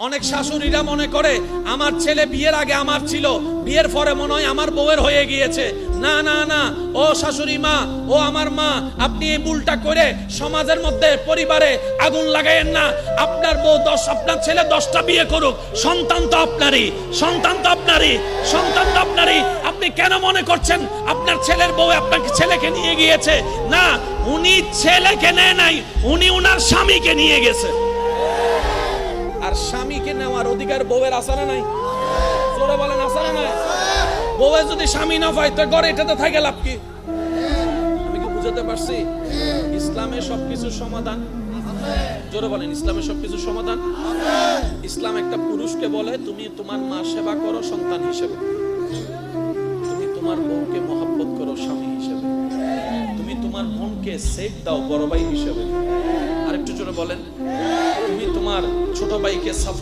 অনেক শাশুড়িরা মনে করে আমার ছেলে বিয়ের আগে আমার ছিল, বিয়ের পরে মনে হয় আমার বউয়ের হয়ে গিয়েছে। না না না, ও শাশুড়ি মা, ও আমার মা, আপনি এই ভুলটা করে সমাজের মধ্যে পরিবারে আগুন লাগায়েন না। আপনার বউ আপনার ছেলে 10টা বিয়ে করুক, সন্তান তো আপনারই, সন্তান তো আপনারই, সন্তান তো আপনারই। আপনি কেন মনে করছেন আপনার ছেলের বউ আপনাকে ছেলেকে নিয়ে গিয়েছে? না, উনি ছেলেকে নেয় নাই, উনি উনার স্বামীকে নিয়ে গেছে। আর স্বামীকে নেওয়ার অধিকার বউয়ের আছে না নাই? জোরে বলেন, আছে না নাই? বউয়ে যদি স্বামী না পায় তো ঘরে এটাতে থাকে লাভ কি? আমি কি বুঝাতে পারছি? ইসলামের সবকিছুর সমাধান, জোরে বলেন, ইসলামের সবকিছুর সমাধান। ইসলাম একটা পুরুষকে বলে তুমি তোমার মা সেবা করো সন্তান হিসেবে, তুমি তোমার বউকে মহব্বত করো স্বামী হিসেবে, তুমি তোমার বোনকে সেফ দাও বড় ভাই হিসেবে। আরেকটু জোরে বলেন, তুমি তোমার ছোট ভাইকে সাপোর্ট